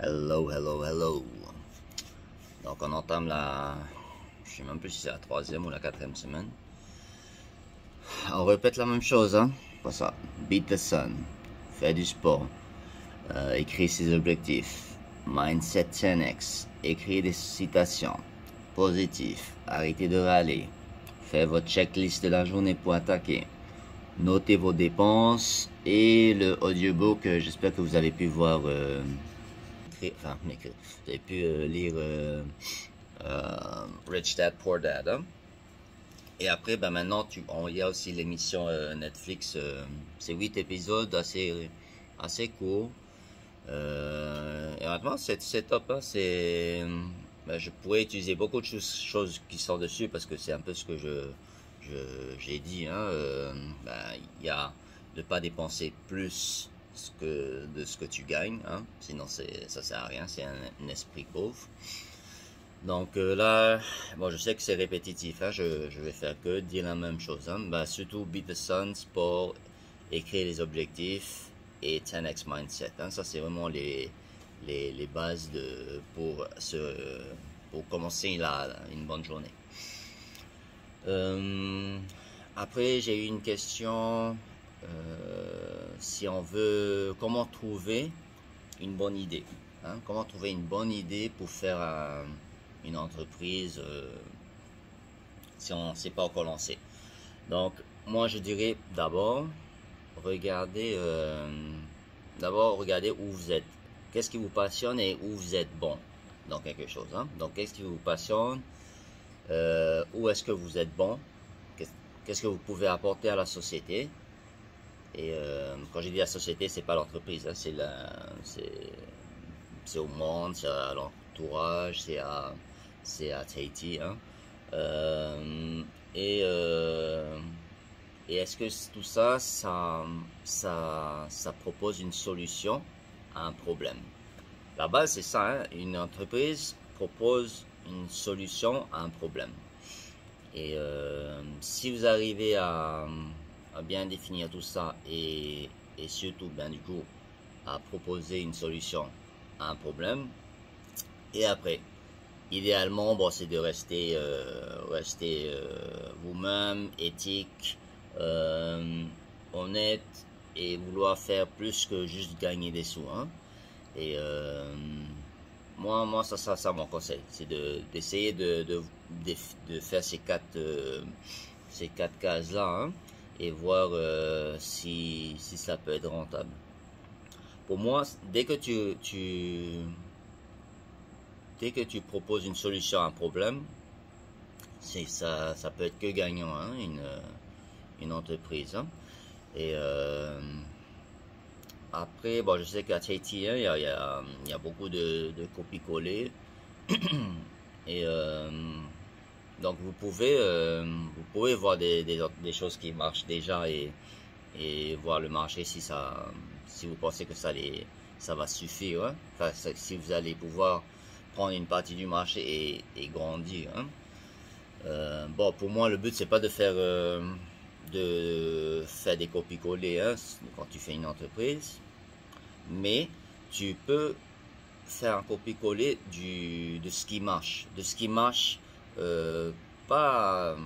Hello, hello, hello. Donc on entame je sais même plus si c'est la troisième ou la quatrième semaine. On répète la même chose, hein. Pas ça. Beat the sun. Faire du sport. Écrire ses objectifs. Mindset 10x. Écrire des citations. Positif. Arrêtez de râler. Faire votre checklist de la journée pour attaquer. Notez vos dépenses. Et le audiobook, j'espère que vous avez pu voir... vous avez pu lire Rich Dad Poor Dad, hein? Et après, ben maintenant, il y a aussi l'émission Netflix, c'est 8 épisodes assez courts. Et honnêtement, c'est top, hein? Ben, je pourrais utiliser beaucoup de choses qui sont dessus parce que c'est un peu ce que j'ai dit, hein? Ben, il y a de pas dépenser plus de ce que tu gagnes, hein? Sinon ça sert à rien, c'est un esprit pauvre. Donc là, bon, je sais que c'est répétitif, hein? Je vais faire que dire la même chose, hein? Ben, surtout Beat the Sun, sport, écrire les objectifs et 10x Mindset, hein? Ça c'est vraiment les bases pour commencer une bonne journée. Après, j'ai eu une question. Si on veut, comment trouver une bonne idée, hein? Comment trouver une bonne idée pour faire une entreprise si on ne s'est pas encore lancé. Donc moi je dirais d'abord regardez où vous êtes, qu'est-ce qui vous passionne et où vous êtes bon dans quelque chose, hein? Donc qu'est-ce qui vous passionne, où est-ce que vous êtes bon, qu'est-ce que vous pouvez apporter à la société. Et quand j'ai dit la société, c'est pas l'entreprise, hein, c'est au monde, c'est à l'entourage, c'est à Tahiti, hein. Et est-ce que tout ça, ça propose une solution à un problème? La base, c'est ça, hein, une entreprise propose une solution à un problème. Et si vous arrivez à bien définir tout ça et surtout ben du coup à proposer une solution à un problème, et après idéalement bon c'est de rester vous-même, éthique, honnête et vouloir faire plus que juste gagner des sous, hein. Et moi ça mon conseil, c'est d'essayer de faire ces quatre cases là, hein, et voir si ça peut être rentable. Pour moi, dès que tu proposes une solution à un problème, ça peut être que gagnant, hein, une entreprise, hein. Et après, bon, je sais qu'à Tahiti, hein, il y a beaucoup de copies-coller. Et donc vous pouvez voir des choses qui marchent déjà et voir le marché si vous pensez que ça va suffire, hein? Enfin, si vous allez pouvoir prendre une partie du marché et grandir, hein? Bon, pour moi le but c'est pas de faire des copies-coller, hein, quand tu fais une entreprise, mais tu peux faire un copier-coller de ce qui marche, pas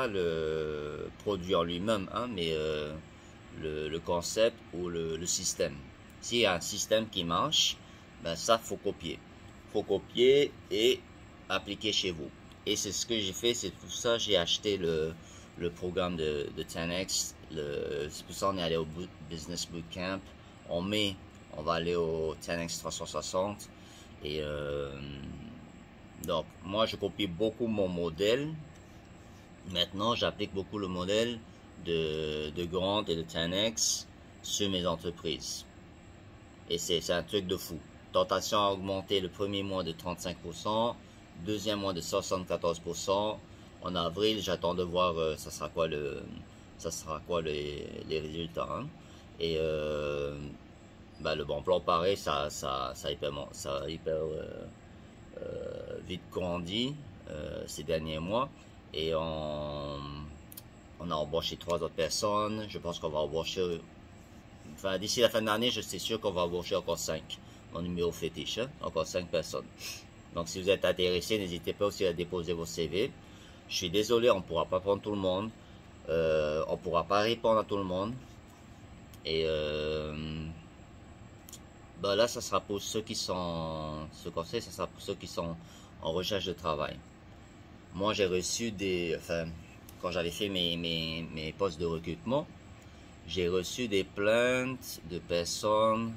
le produit en lui-même, hein, mais le concept ou le système. S'il y a un système qui marche, ben ça faut copier et appliquer chez vous. Et c'est ce que j'ai fait, c'est pour ça j'ai acheté le programme de 10x. C'est pour ça on est allé au Business Bootcamp. En mai, on va aller au 10x 360. Et donc moi je copie beaucoup mon modèle. Maintenant j'applique beaucoup le modèle de Grant et de 10x sur mes entreprises. Et c'est un truc de fou. Tentation a augmenté le premier mois de 35%, deuxième mois de 74%. En avril, j'attends de voir ça sera quoi les résultats, hein. Et bah, le bon plan pareil, ça a hyper vite grandi ces derniers mois. Et on a embauché 3 autres personnes. Je pense qu'on va embaucher, enfin d'ici la fin de l'année, je suis sûr qu'on va embaucher encore 5 mon numéro fétiche, hein, encore 5 personnes. Donc si vous êtes intéressé, n'hésitez pas aussi à déposer vos CV. Je suis désolé, on ne pourra pas prendre tout le monde, on ne pourra pas répondre à tout le monde. Et ben là, ça sera pour ceux qui sont, ce conseil, ça sera pour ceux qui sont en recherche de travail. Moi, j'ai reçu enfin, quand j'avais fait mes postes de recrutement, j'ai reçu des plaintes de personnes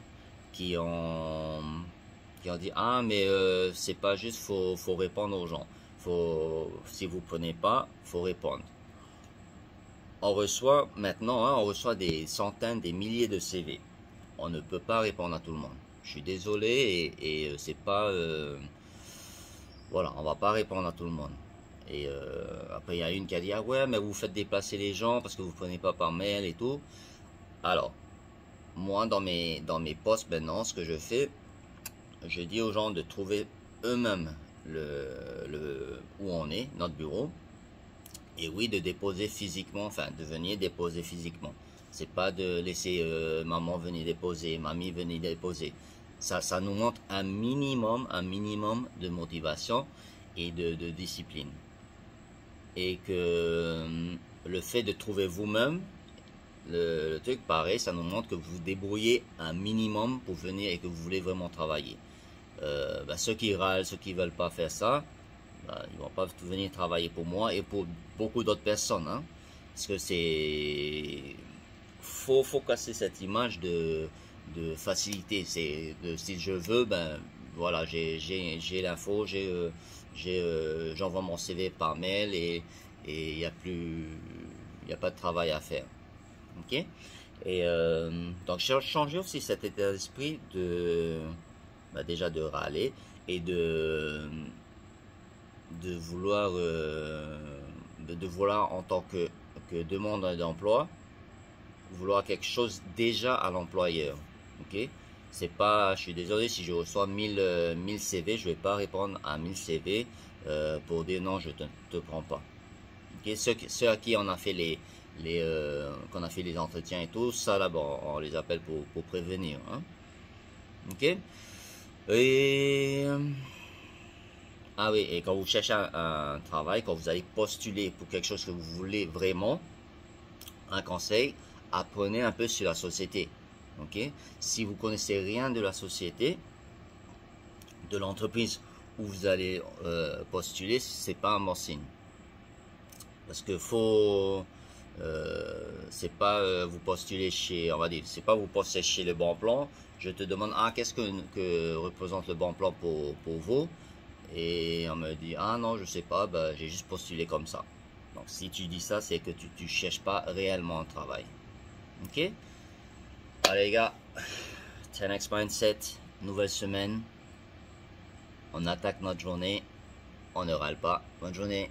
qui ont dit, ah, mais c'est pas juste, faut répondre aux gens. Si vous prenez pas, faut répondre. On reçoit maintenant, hein, on reçoit des centaines, des milliers de CV. On ne peut pas répondre à tout le monde. Je suis désolé et c'est pas, voilà, on va pas répondre à tout le monde. Et après, il y a une qui a dit, ah ouais, mais vous faites déplacer les gens parce que vous prenez pas par mail et tout. Alors, moi, dans mes postes maintenant, ce que je fais, je dis aux gens de trouver eux-mêmes où on est, notre bureau. Et oui, de déposer physiquement, enfin, de venir déposer physiquement. C'est pas de laisser maman venir déposer, mamie venir déposer. Ça nous montre un minimum de motivation et de discipline. Et que le fait de trouver vous-même le truc, pareil, ça nous montre que vous vous débrouillez un minimum pour venir et que vous voulez vraiment travailler. Ceux qui râlent, ceux qui veulent pas faire ça, ils vont pas venir travailler pour moi et pour beaucoup d'autres personnes, hein, parce que faut casser cette image de facilité. C'est si je veux, ben voilà, j'ai l'info, j'envoie mon CV par mail et il y a pas de travail à faire. Ok. Et donc j'ai changé aussi cet état d'esprit déjà de râler et de vouloir en tant que demandeur d'emploi, vouloir quelque chose déjà à l'employeur. Ok. C'est pas, je suis désolé, si je reçois 1000 CV, je vais pas répondre à 1000 CV pour dire non, je te prends pas. Ok. Ceux à qui on a fait qu'on a fait les entretiens et tout ça, là, bon, on les appelle pour prévenir, hein. Ok. Et ah oui, et quand vous cherchez un travail, quand vous allez postuler pour quelque chose que vous voulez vraiment, un conseil, apprenez un peu sur la société. Ok. Si vous connaissez rien de la société, de l'entreprise où vous allez postuler, c'est pas un bon signe. Parce que c'est pas vous postulez chez, on va dire, c'est pas vous postulez chez le Bon Plan. Je te demande, ah, qu'est-ce que représente le Bon Plan pour vous? Et on me dit, ah non, je sais pas, bah, j'ai juste postulé comme ça. Donc si tu dis ça, c'est que tu cherches pas réellement un travail. Ok? Allez les gars, 10X Mindset, nouvelle semaine. On attaque notre journée, on ne râle pas. Bonne journée.